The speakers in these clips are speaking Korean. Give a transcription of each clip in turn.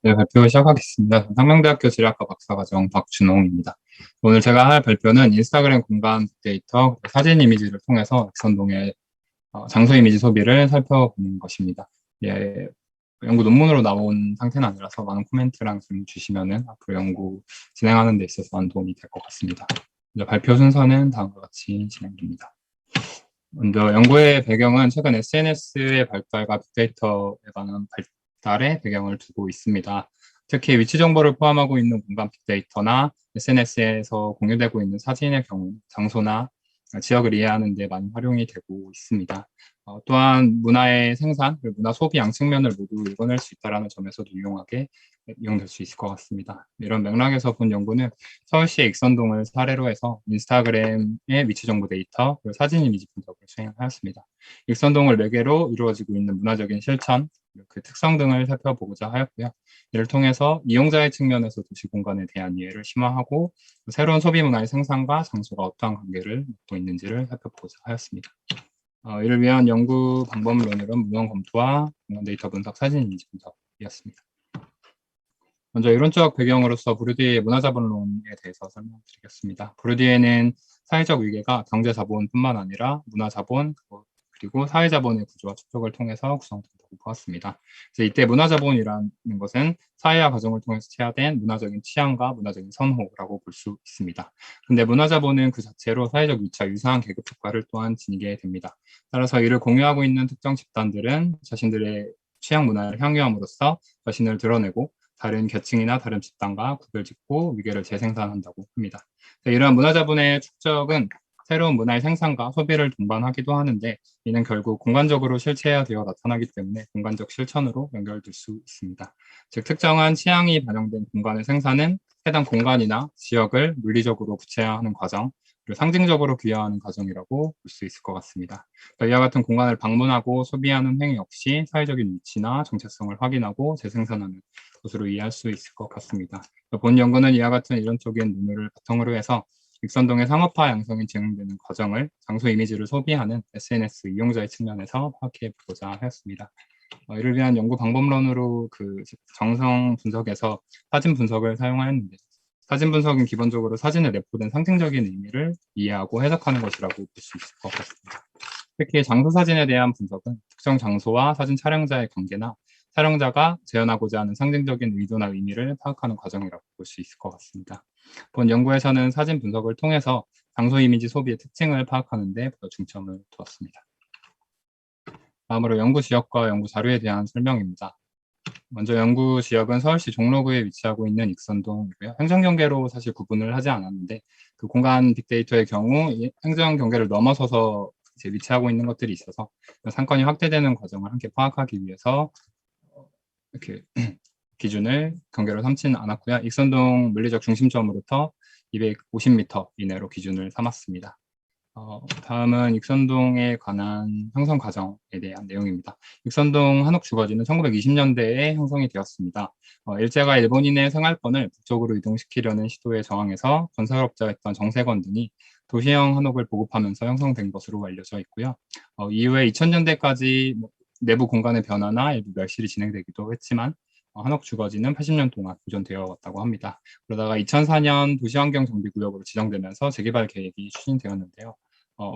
네, 발표 시작하겠습니다. 상명대학교 지리학과 박사과정 박준홍입니다. 오늘 제가 할 발표는 인스타그램 공간 빅데이터, 사진 이미지를 통해서 엑선동의 장소 이미지 소비를 살펴보는 것입니다. 예, 연구 논문으로 나온 상태는 아니라서 많은 코멘트랑 질문 주시면은 앞으로 연구 진행하는 데 있어서 많은 도움이 될 것 같습니다. 먼저 발표 순서는 다음과 같이 진행됩니다. 먼저 연구의 배경은 최근 SNS의 발달과 빅데이터에 관한 발달의 배경을 두고 있습니다. 특히 위치 정보를 포함하고 있는 공간 빅데이터나 SNS에서 공유되고 있는 사진의 경우 장소나 지역을 이해하는 데 많이 활용이 되고 있습니다. 또한 문화의 생산, 그리고 문화 소비 양 측면을 모두 읽어낼 수 있다는 점에서도 유용하게 이용될 수 있을 것 같습니다. 이런 맥락에서 본 연구는 서울시의 익선동을 사례로 해서 인스타그램의 위치 정보 데이터, 그리고 사진 이미지 분석을 수행하였습니다. 익선동을 매개로 이루어지고 있는 문화적인 실천, 그 특성 등을 살펴보고자 하였고요. 이를 통해서 이용자의 측면에서 도시 공간에 대한 이해를 심화하고 새로운 소비 문화의 생산과 장소가 어떠한 관계를 맺고 있는지를 살펴보고자 하였습니다. 이를 위한 연구 방법론으로는 문헌 검토와 공간 데이터 분석, 사진 이미지 분석이었습니다. 먼저 이론적 배경으로서 부르디의 문화자본론에 대해서 설명드리겠습니다. 부르디에는 사회적 위계가 경제자본뿐만 아니라 문화자본, 그리고 사회자본의 구조와 축적을 통해서 구성된다고 보았습니다. 그래서 이때 문화자본이라는 것은 사회와 가정을 통해서 체화된 문화적인 취향과 문화적인 선호라고 볼 수 있습니다. 근데 문화자본은 그 자체로 사회적 위치와 유사한 계급 효과를 또한 지니게 됩니다. 따라서 이를 공유하고 있는 특정 집단들은 자신들의 취향 문화를 향유함으로써 자신을 드러내고 다른 계층이나 다른 집단과 구별짓고 위계를 재생산한다고 합니다. 이러한 문화자본의 축적은 새로운 문화의 생산과 소비를 동반하기도 하는데 이는 결국 공간적으로 실체화되어 나타나기 때문에 공간적 실천으로 연결될 수 있습니다. 즉 특정한 취향이 반영된 공간의 생산은 해당 공간이나 지역을 물리적으로 구체화하는 과정, 그리고 상징적으로 귀화하는 과정이라고 볼 수 있을 것 같습니다. 이와 같은 공간을 방문하고 소비하는 행위 역시 사회적인 위치나 정체성을 확인하고 재생산하는 것으로 이해할 수 있을 것 같습니다. 본 연구는 이와 같은 이론적인 논의를 바탕으로 해서 익선동의 상업화 양성이 진행되는 과정을 장소 이미지를 소비하는 SNS 이용자의 측면에서 파악해 보고자 하였습니다. 이를 위한 연구 방법론으로 그 정성 분석에서 사진 분석을 사용하였는데 사진 분석은 기본적으로 사진에 내포된 상징적인 의미를 이해하고 해석하는 것이라고 볼 수 있을 것 같습니다. 특히 장소 사진에 대한 분석은 특정 장소와 사진 촬영자의 관계나 촬영자가 재현하고자 하는 상징적인 의도나 의미를 파악하는 과정이라고 볼 수 있을 것 같습니다. 본 연구에서는 사진 분석을 통해서 장소 이미지 소비의 특징을 파악하는 데 더 중점을 두었습니다. 다음으로 연구 지역과 연구 자료에 대한 설명입니다. 먼저 연구 지역은 서울시 종로구에 위치하고 있는 익선동이고요. 행정경계로 사실 구분을 하지 않았는데 그 공간 빅데이터의 경우 행정경계를 넘어서서 위치하고 있는 것들이 있어서 상권이 확대되는 과정을 함께 파악하기 위해서 이렇게 기준을 경계로 삼지는 않았고요. 익선동 물리적 중심점으로부터 250m 이내로 기준을 삼았습니다. 다음은 익선동에 관한 형성 과정에 대한 내용입니다. 익선동 한옥주거지는 1920년대에 형성이 되었습니다. 일제가 일본인의 생활권을 북쪽으로 이동시키려는 시도에 저항해서 건설업자였던 정세건 등이 도시형 한옥을 보급하면서 형성된 것으로 알려져 있고요. 이후에 2000년대까지 내부 공간의 변화나 일부 멸실이 진행되기도 했지만 한옥주거지는 80년 동안 보존되어 왔다고 합니다. 그러다가 2004년 도시환경정비구역으로 지정되면서 재개발 계획이 추진되었는데요.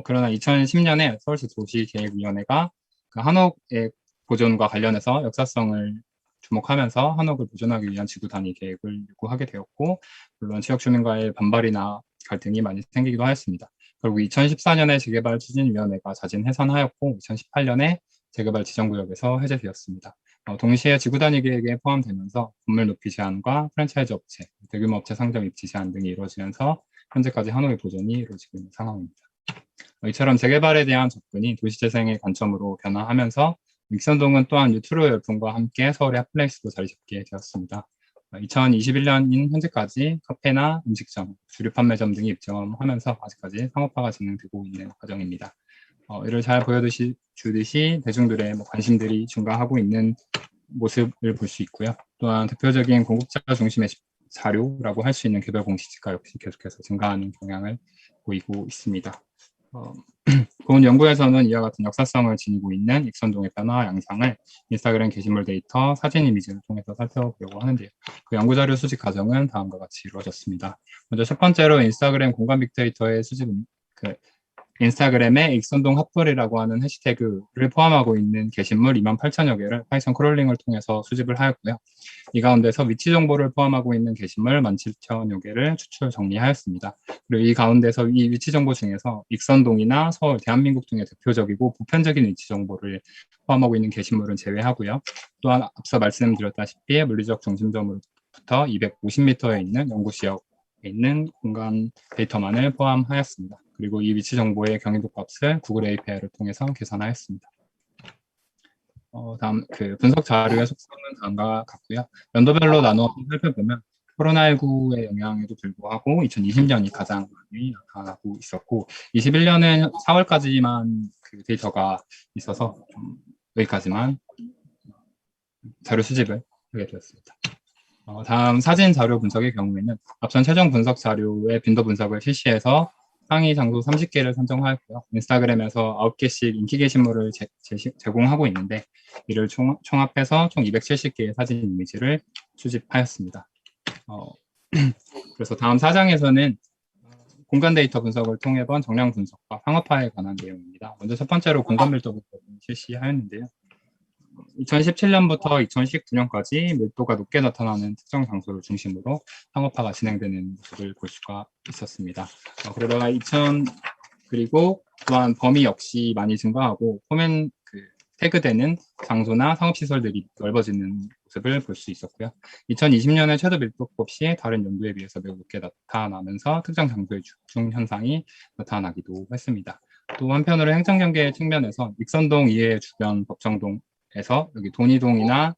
그러나 2010년에 서울시 도시계획위원회가 그 한옥의 보존과 관련해서 역사성을 주목하면서 한옥을 보존하기 위한 지구 단위 계획을 요구하게 되었고, 물론 지역 주민과의 반발이나 갈등이 많이 생기기도 하였습니다. 결국 2014년에 재개발 추진위원회가 자진 해산하였고, 2018년에 재개발 지정구역에서 해제되었습니다. 동시에 지구 단위 계획에 포함되면서 건물 높이 제한과 프랜차이즈 업체, 대규모 업체 상점 입지 제한 등이 이루어지면서 현재까지 한옥의 보존이 이루어지고 있는 상황입니다. 이처럼 재개발에 대한 접근이 도시재생의 관점으로 변화하면서 익선동은 또한 뉴트로 열풍과 함께 서울의 핫플레이스로 자리 잡게 되었습니다. 2021년인 현재까지 카페나 음식점, 주류 판매점 등이 입점하면서 아직까지 상업화가 진행되고 있는 과정입니다. 이를 잘 보여주듯이 대중들의 관심들이 증가하고 있는 모습을 볼 수 있고요. 또한 대표적인 공급자 중심의 자료라고 할 수 있는 개별 공시지가 역시 계속해서 증가하는 경향을 보이고 있습니다. 본 연구에서는 이와 같은 역사성을 지니고 있는 익선동의 변화 양상을 인스타그램 게시물 데이터, 사진 이미지를 통해서 살펴보려고 하는데요. 그 연구자료 수집 과정은 다음과 같이 이루어졌습니다. 먼저 첫 번째로 인스타그램 공간 빅데이터의 수집은 인스타그램에 익선동 핫플이라고 하는 해시태그를 포함하고 있는 게시물 28,000여 개를 파이썬 크롤링을 통해서 수집을 하였고요. 이 가운데서 위치 정보를 포함하고 있는 게시물 17,000여 개를 추출 정리하였습니다. 그리고 이 가운데서 이 위치 정보 중에서 익선동이나 서울, 대한민국 등의 대표적이고 보편적인 위치 정보를 포함하고 있는 게시물은 제외하고요. 또한 앞서 말씀드렸다시피 물리적 중심점으로부터 250m에 있는 연구지역에 있는 공간 데이터만을 포함하였습니다. 그리고 이 위치 정보의 경이도 값을 구글 API를 통해서 계산하였습니다. 다음 분석 자료의 속성은 다음과 같고요. 연도별로 나눠 살펴보면 코로나19의 영향에도 불구하고 2020년이 가장 많이 나타나고 있었고 21년은 4월까지만 그 데이터가 있어서 좀 여기까지만 자료 수집을 하게 되었습니다. 다음 사진 자료 분석의 경우에는 앞선 최종 분석 자료의 빈도 분석을 실시해서 상위 장소 30개를 선정하였고요. 인스타그램에서 9개씩 인기 게시물을 제공하고 있는데 이를 총합해서 총 270개의 사진 이미지를 수집하였습니다. 그래서 다음 4장에서는 공간 데이터 분석을 통해 본 정량 분석과 상업화에 관한 내용입니다. 먼저 첫 번째로 공간 밀도 분석을 실시하였는데요. 2017년부터 2019년까지 밀도가 높게 나타나는 특정 장소를 중심으로 상업화가 진행되는 모습을 볼 수가 있었습니다. 그러다가 그리고 또한 범위 역시 많이 증가하고 포맨 태그되는 장소나 상업시설들이 넓어지는 모습을 볼 수 있었고요. 2020년에 최저 밀도값 시 다른 연도에 비해서 매우 높게 나타나면서 특정 장소의 집중 현상이 나타나기도 했습니다. 또 한편으로 행정경계 측면에서 익선동 이외의 주변 법정동에서 여기 돈이동이나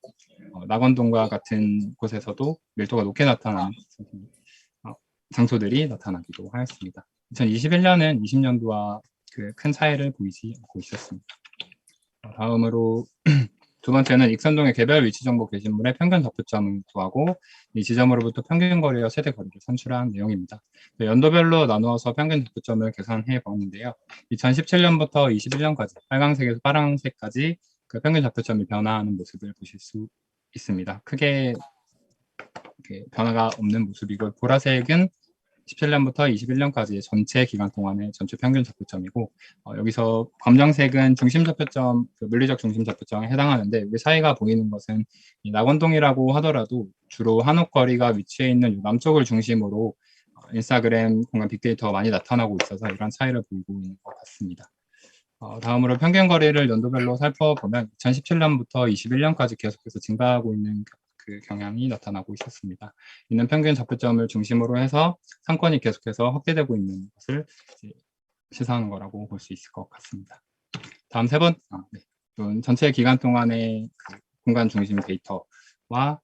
낙원동과 같은 곳에서도 밀도가 높게 나타나는 장소들이 나타나기도 하였습니다. 2021년은 20년도와 큰 차이를 보이지 않고 있었습니다. 다음으로 두 번째는 익선동의 개별 위치 정보 게시물의 평균 접근점을 구하고 이 지점으로부터 평균 거리와 최대 거리를 산출한 내용입니다. 연도별로 나누어서 평균 접근점을 계산해 보았는데요. 2017년부터 21년까지 빨강색에서 파란색까지 그 평균 접근점이 변화하는 모습을 보실 수 있습니다. 크게 변화가 없는 모습이고 보라색은 17년부터 21년까지의 전체 기간 동안의 전체 평균 좌표점이고 여기서 검정색은 중심 좌표점, 물리적 중심 좌표점에 해당하는데 여기 사이가 보이는 것은 이 낙원동이라고 하더라도 주로 한옥거리가 위치해 있는 남쪽을 중심으로 인스타그램 공간 빅데이터가 많이 나타나고 있어서 이런 차이를 보이고 있는 것 같습니다. 다음으로 평균 거리를 연도별로 살펴보면 2017년부터 21년까지 계속해서 증가하고 있는 그 경향이 나타나고 있었습니다. 이는 평균 좌표점을 중심으로 해서 상권이 계속해서 확대되고 있는 것을 시사하는 거라고 볼 수 있을 것 같습니다. 다음 전체 기간 동안의 공간 중심 데이터와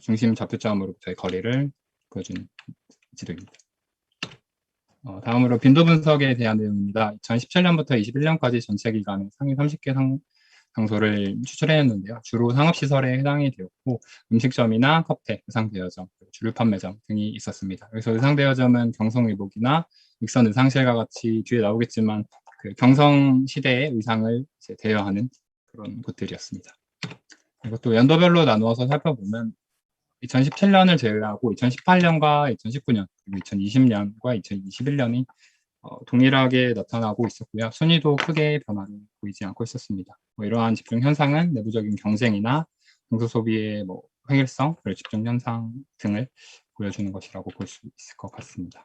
중심 좌표점으로부터의 거리를 보여주는 지도입니다. 다음으로 빈도 분석에 대한 내용입니다. 2017년부터 21년까지 전체 기간에 상위 30개 장소를 추출해냈는데요. 주로 상업시설에 해당이 되었고 음식점이나 카페, 의상대여점, 주류 판매점 등이 있었습니다. 그래서 의상대여점은 경성의복이나 익선 의상실과 같이 뒤에 나오겠지만 그 경성시대의 의상을 이제 대여하는 그런 곳들이었습니다. 그리고 또 연도별로 나누어서 살펴보면 2017년을 제외하고 2018년과 2019년, 그리고 2020년과 2021년이 동일하게 나타나고 있었고요. 순위도 크게 변화를 보이지 않고 있었습니다. 이러한 집중 현상은 내부적인 경쟁이나 장소 소비의 획일성, 집중 현상 등을 보여주는 것이라고 볼 수 있을 것 같습니다.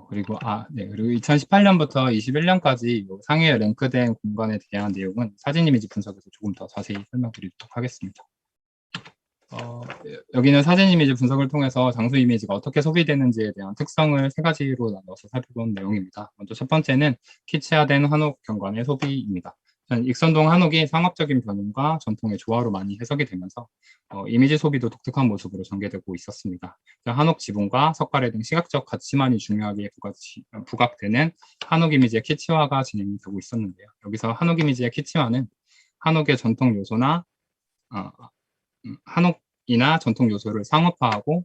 그리고 2018년부터 21년까지 상위에 랭크된 공간에 대한 내용은 사진 이미지 분석에서 조금 더 자세히 설명드리도록 하겠습니다. 여기는 사진 이미지 분석을 통해서 장소 이미지가 어떻게 소비되는지에 대한 특성을 세 가지로 나눠서 살펴본 내용입니다. 먼저 첫 번째는 키치화된 한옥 경관의 소비입니다. 익선동 한옥이 상업적인 변형과 전통의 조화로 많이 해석이 되면서 이미지 소비도 독특한 모습으로 전개되고 있었습니다. 한옥 지붕과 석가래 등 시각적 가치만이 중요하게 부각되는 한옥 이미지의 키치화가 진행이 되고 있었는데요. 여기서 한옥 이미지의 키치화는 한옥의 전통 요소나 한옥 이나 전통 요소를 상업화하고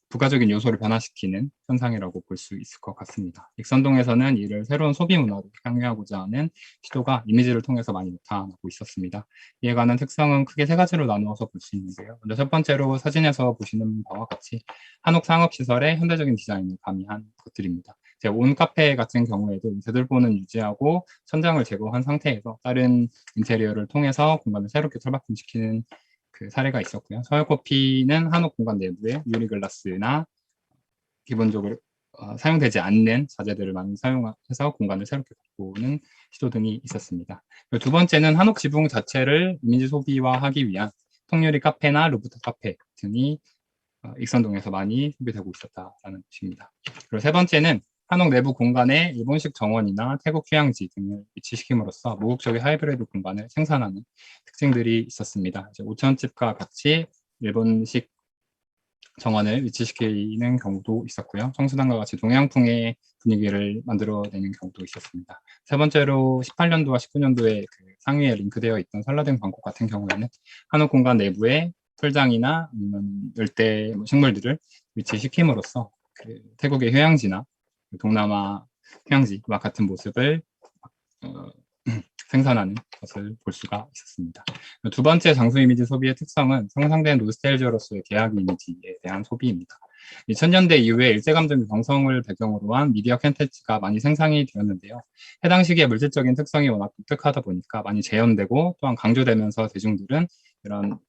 부가적인 요소를 변화시키는 현상이라고 볼 수 있을 것 같습니다. 익선동에서는 이를 새로운 소비 문화로 향유하고자 하는 시도가 이미지를 통해서 많이 나타나고 있었습니다. 이에 관한 특성은 크게 세 가지로 나누어서 볼 수 있는데요. 먼저 첫 번째로 사진에서 보시는 바와 같이 한옥 상업시설의 현대적인 디자인을 가미한 것들입니다. 온 카페 같은 경우에도 세돌보는 유지하고 천장을 제거한 상태에서 다른 인테리어를 통해서 공간을 새롭게 탈바꿈시키는 그 사례가 있었고요. 서울코피는 한옥 공간 내부에 유리글라스나 기본적으로 사용되지 않는 자재들을 많이 사용해서 공간을 새롭게 바꾸는 시도 등이 있었습니다. 두 번째는 한옥 지붕 자체를 이미지 소비화하기 위한 통유리 카페나 루프탑 카페 등이 익선동에서 많이 소비되고 있었다는 것입니다. 그리고 세 번째는 한옥 내부 공간에 일본식 정원이나 태국 휴양지 등을 위치시킴으로써 모국적인 하이브리드 공간을 생산하는 특징들이 있었습니다. 이제 오천집과 같이 일본식 정원을 위치시키는 경우도 있었고요. 청수당과 같이 동양풍의 분위기를 만들어내는 경우도 있었습니다. 세 번째로 18년도와 19년도에 그 상위에 링크되어 있던 설라등 방콕 같은 경우에는 한옥 공간 내부에 풀장이나 아니면 열대 식물들을 위치시킴으로써 그 태국의 휴양지나 동남아 휴양지와 같은 모습을 생산하는 것을 볼 수가 있었습니다. 두 번째 장소 이미지 소비의 특성은 상상된 노스텔지어로서의 계약 이미지에 대한 소비입니다. 2000년대 이후에 일제감정 경성을 배경으로 한 미디어 콘텐츠가 많이 생산이 되었는데요. 해당 시기의 물질적인 특성이 워낙 독특하다 보니까 많이 재현되고 또한 강조되면서 대중들은 이런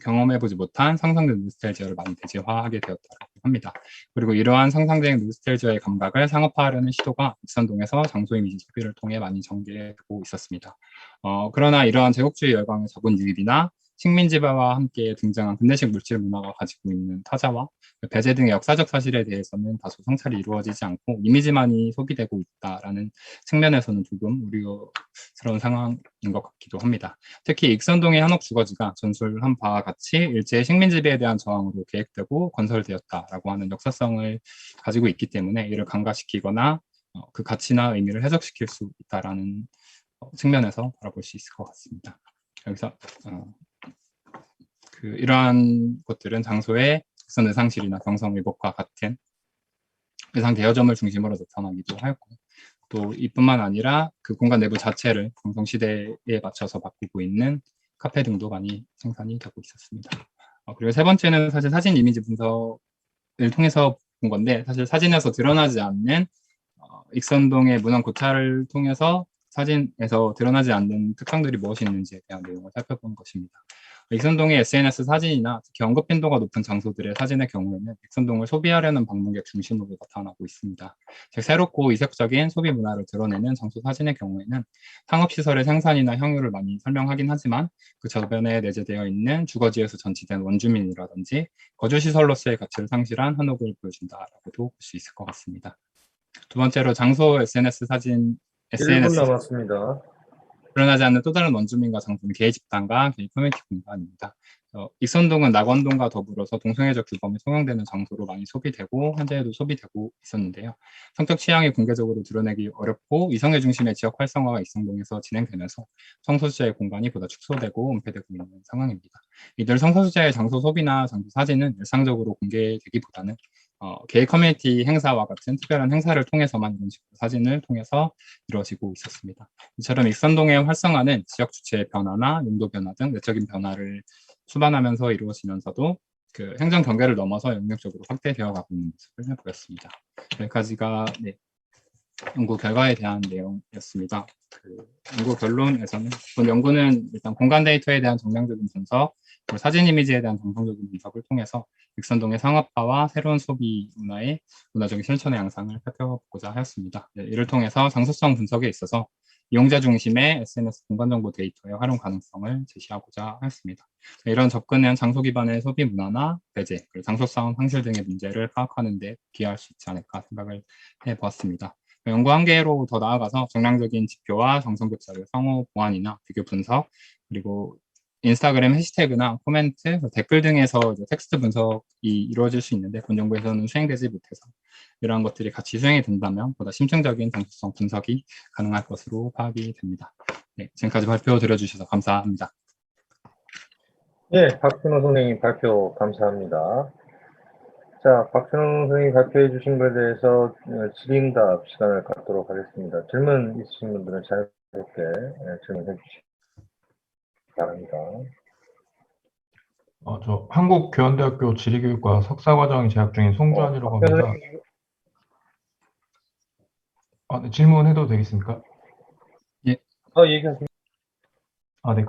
경험해보지 못한 상상된 노스텔지어를 많이 대체화하게 되었다고 합니다. 그리고 이러한 상상된 노스텔지어의 감각을 상업화하려는 시도가 익선동에서 장소 이미지 소비를 통해 많이 전개되고 있었습니다. 그러나 이러한 제국주의 열강의 자본 유입이나 식민지배와 함께 등장한 근대식 물질 문화가 가지고 있는 타자와 배제 등의 역사적 사실에 대해서는 다소 성찰이 이루어지지 않고 이미지만이 소비되고 있다라는 측면에서는 조금 우려스러운 상황인 것 같기도 합니다. 특히 익선동의 한옥 주거지가 전술한 바와 같이 일제의 식민지배에 대한 저항으로 계획되고 건설되었다라고 하는 역사성을 가지고 있기 때문에 이를 간과시키거나 그 가치나 의미를 해석시킬 수 있다라는 측면에서 바라볼 수 있을 것 같습니다. 여기서 이러한 것들은 장소의 특선 의상실이나 경성 의복과 같은 의상 대여점을 중심으로 나타나기도 하였고 또 이뿐만 아니라 그 공간 내부 자체를 경성 시대에 맞춰서 바꾸고 있는 카페 등도 많이 생산이 되고 있었습니다. 그리고 세 번째는 사실 사진 이미지 분석을 통해서 본 건데 사실 사진에서 드러나지 않는 익선동의 문화 고찰을 통해서 사진에서 드러나지 않는 특성들이 무엇이 있는지에 대한 내용을 살펴본 것입니다. 익선동의 SNS 사진이나 특히 언급 빈도가 높은 장소들의 사진의 경우에는 익선동을 소비하려는 방문객 중심으로 나타나고 있습니다. 즉 새롭고 이색적인 소비 문화를 드러내는 장소 사진의 경우에는 상업시설의 생산이나 향유를 많이 설명하긴 하지만 그 저변에 내재되어 있는 주거지에서 전치된 원주민이라든지 거주시설로서의 가치를 상실한 한옥을 보여준다라고도 볼 수 있을 것 같습니다. 두 번째로 장소 SNS 사진 1분 남았습니다. 드러나지 않는 또 다른 원주민과 장소는 개의 집단과 개의 커뮤니티 공간입니다. 익선동은 낙원동과 더불어서 동성애적 규범이 성형되는 장소로 많이 소비되고 현재에도 소비되고 있었는데요. 성적 취향이 공개적으로 드러내기 어렵고 이성애 중심의 지역 활성화가 익선동에서 진행되면서 성소수자의 공간이 보다 축소되고 은폐되고 있는 상황입니다. 이들 성소수자의 장소 소비나 장소 사진은 일상적으로 공개되기보다는 개의 커뮤니티 행사와 같은 특별한 행사를 통해서만 이런 식으로 사진을 통해서 이루어지고 있었습니다. 이처럼 익선동의 활성화는 지역 주체의 변화나 용도 변화 등 내적인 변화를 수반하면서 이루어지면서도 그 행정 경계를 넘어서 영역적으로 확대되어 가고 있는 모습을 보였습니다. 여기까지가 연구 결과에 대한 내용이었습니다. 연구 결론에서는 본 연구는 일단 공간 데이터에 대한 정량적인 분석, 그리고 사진 이미지에 대한 정성적인 분석을 통해서 익선동의 상업화와 새로운 소비 문화의 문화적인 실천의 양상을 살펴보고자 하였습니다. 이를 통해서 장소성 분석에 있어서 이용자 중심의 SNS 공간정보 데이터의 활용 가능성을 제시하고자 하였습니다. 이런 접근은 장소 기반의 소비 문화나 배제, 그리고 장소성 상실 등의 문제를 파악하는 데 기여할 수 있지 않을까 생각을 해보았습니다. 연구 한계로 더 나아가서 정량적인 지표와 정성급 자료 상호 보완이나 비교 분석, 그리고 인스타그램 해시태그나 코멘트, 댓글 등에서 이제 텍스트 분석이 이루어질 수 있는데 본 연구에서는 수행되지 못해서 이러한 것들이 같이 수행이 된다면 보다 심층적인 장소성 분석이 가능할 것으로 파악이 됩니다. 네, 지금까지 발표 드려주셔서 감사합니다. 예, 박준호 선생님 발표 감사합니다. 자, 박준호 선생님이 발표해 주신 것에 대해서 질의응답 시간을 갖도록 하겠습니다. 질문 있으신 분들은 자유롭게 질문해 주시기 바랍니다. 저 한국교원대학교 지리교육과 석사과정에 재학 중인 송주환이라고 합니다. 네, 질문해도 되겠습니까? 얘기하세요. 네,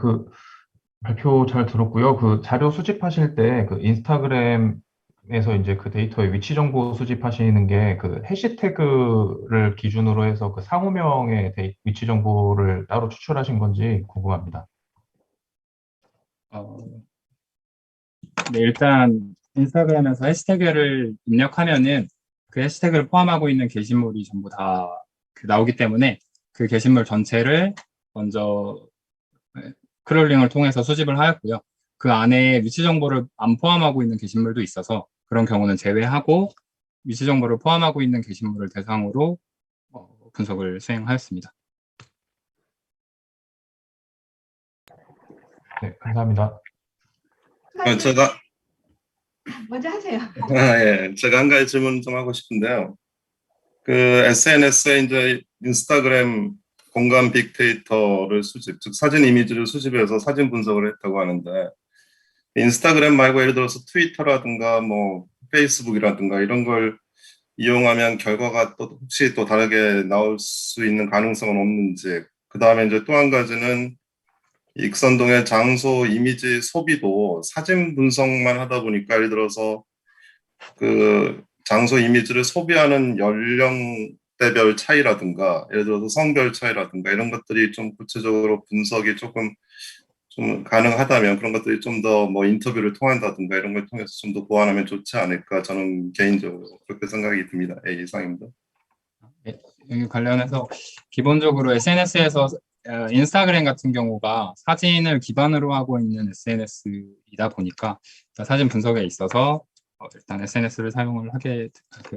발표 잘 들었고요. 자료 수집하실 때 인스타그램에서 이제 데이터의 위치 정보 수집하시는 게 해시태그를 기준으로 해서 상호명의 위치 정보를 따로 추출하신 건지 궁금합니다. 네, 일단 인스타그램에서 해시태그를 입력하면은 그 해시태그를 포함하고 있는 게시물이 전부 다 나오기 때문에 그 게시물 전체를 먼저 크롤링을 통해서 수집을 하였고요. 그 안에 위치 정보를 안 포함하고 있는 게시물도 있어서 그런 경우는 제외하고 위치 정보를 포함하고 있는 게시물을 대상으로 분석을 수행하였습니다. 네, 감사합니다. 제가 먼저 하세요. 예, 제가 한 가지 질문 좀 하고 싶은데요. SNS에 이제 인스타그램 공간 빅데이터를 수집, 즉 사진 이미지를 수집해서 사진 분석을 했다고 하는데, 인스타그램 말고 예를 들어서 트위터라든가 뭐 페이스북이라든가 이런 걸 이용하면 결과가 또 혹시 또 다르게 나올 수 있는 가능성은 없는지. 그 다음에 이제 또 한 가지는 익선동의 장소 이미지 소비도 사진 분석만 하다 보니까 예를 들어서 장소 이미지를 소비하는 연령대별 차이라든가 예를 들어서 성별 차이라든가 이런 것들이 좀 구체적으로 분석이 조금 좀 가능하다면 그런 것들이 좀 더 뭐 인터뷰를 통한다든가 이런 걸 통해서 좀 더 보완하면 좋지 않을까 저는 개인적으로 그렇게 생각이 듭니다. 이상입니다. 네, 여기 관련해서 기본적으로 SNS에서 인스타그램 같은 경우가 사진을 기반으로 하고 있는 SNS이다 보니까 사진 분석에 있어서 일단 SNS를 사용을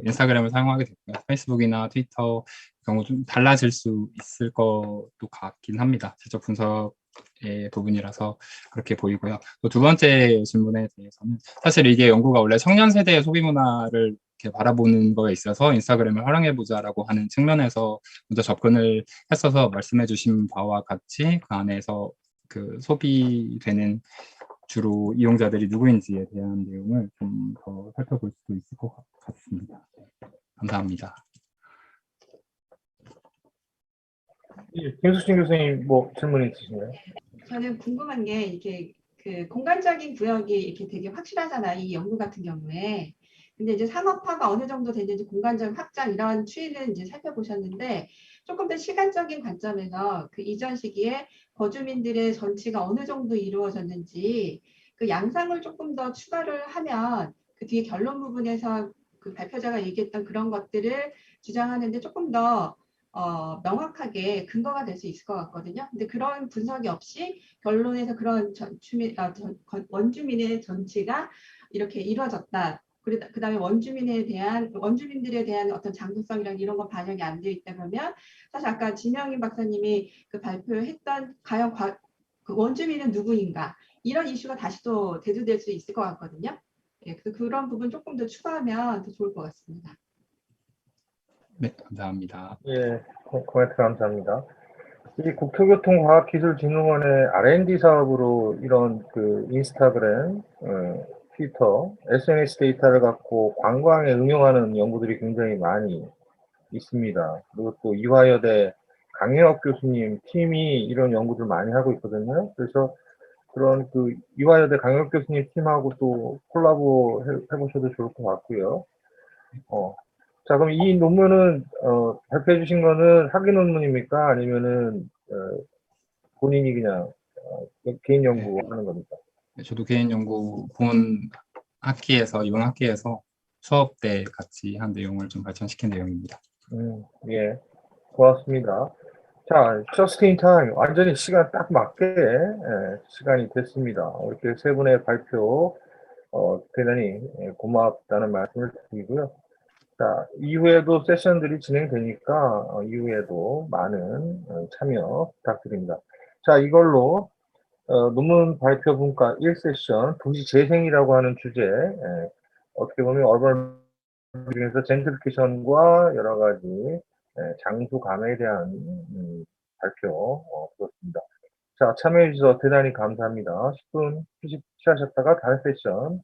인스타그램을 사용하게 됐고요. 페이스북이나 트위터 경우 좀 달라질 수 있을 것도 같긴 합니다. 실적 분석의 부분이라서 그렇게 보이고요. 또 두 번째 질문에 대해서는 사실 이게 연구가 원래 청년 세대의 소비 문화를 이렇게 바라보는 거에 있어서 인스타그램을 활용해보자라고 하는 측면에서 먼저 접근을 했어서 말씀해주신 바와 같이 그 안에서 소비되는 주로 이용자들이 누구인지에 대한 내용을 좀 더 살펴볼 수 있을 것 같습니다. 감사합니다. 김수진 교수님 뭐 질문 있으신가요? 저는 궁금한 게 이렇게 공간적인 구역이 이렇게 되게 확실하잖아요. 이 연구 같은 경우에. 근데 이제 상업화가 어느 정도 됐는지 공간적 확장 이런 추이는 이제 살펴보셨는데 조금 더 시간적인 관점에서 이전 시기에 거주민들의 전치가 어느 정도 이루어졌는지 그 양상을 조금 더 추가를 하면 그 뒤에 결론 부분에서 발표자가 얘기했던 그런 것들을 주장하는데 조금 더 명확하게 근거가 될 수 있을 것 같거든요. 근데 그런 분석이 없이 결론에서 그런 원주민의 전치가 이렇게 이루어졌다. 그다음에 원주민들에 대한 어떤 장소성이랑 이런 거 반영이 안 되어 있다 그러면 사실 아까 진영인 박사님이 발표했던 과연 원주민은 누구인가 이런 이슈가 다시 또 대두될 수 있을 것 같거든요. 예, 그래서 그런 부분 조금 더 추가하면 더 좋을 것 같습니다. 네, 감사합니다. 예, 코멘트 감사합니다. 이 국토교통과학기술진흥원의 R&D 사업으로 이런 인스타그램, 트위터, SNS 데이터를 갖고 관광에 응용하는 연구들이 굉장히 많이 있습니다. 그리고 또 이화여대 강현옥 교수님 팀이 이런 연구를 많이 하고 있거든요. 그래서 그런 이화여대 강현옥 교수님 팀하고 또 콜라보 해보셔도 좋을 것 같고요. 자, 그럼 이 논문은 발표해 주신 거는 학위 논문입니까? 아니면은 본인이 그냥 개인 연구하는 겁니까? 네, 저도 개인 연구 이번 학기에서 수업 때 같이 한 내용을 좀 발전시킨 내용입니다. 예, 고맙습니다. 자, just in time, 완전히 시간 딱 맞게 시간이 됐습니다. 이렇게 세 분의 발표 대단히 고맙다는 말씀을 드리고요. 자, 이후에도 세션들이 진행되니까 이후에도 많은 참여 부탁드립니다. 자, 이걸로 논문 발표 분과 1세션 도시 재생이라고 하는 주제, 어떻게 보면 어반 중에서 젠트리피케이션과 여러 가지 장수 감에 대한 발표 그렇습니다. 자, 참여해 주셔서 대단히 감사합니다. 10분 휴식 취하셨다가 다른 세션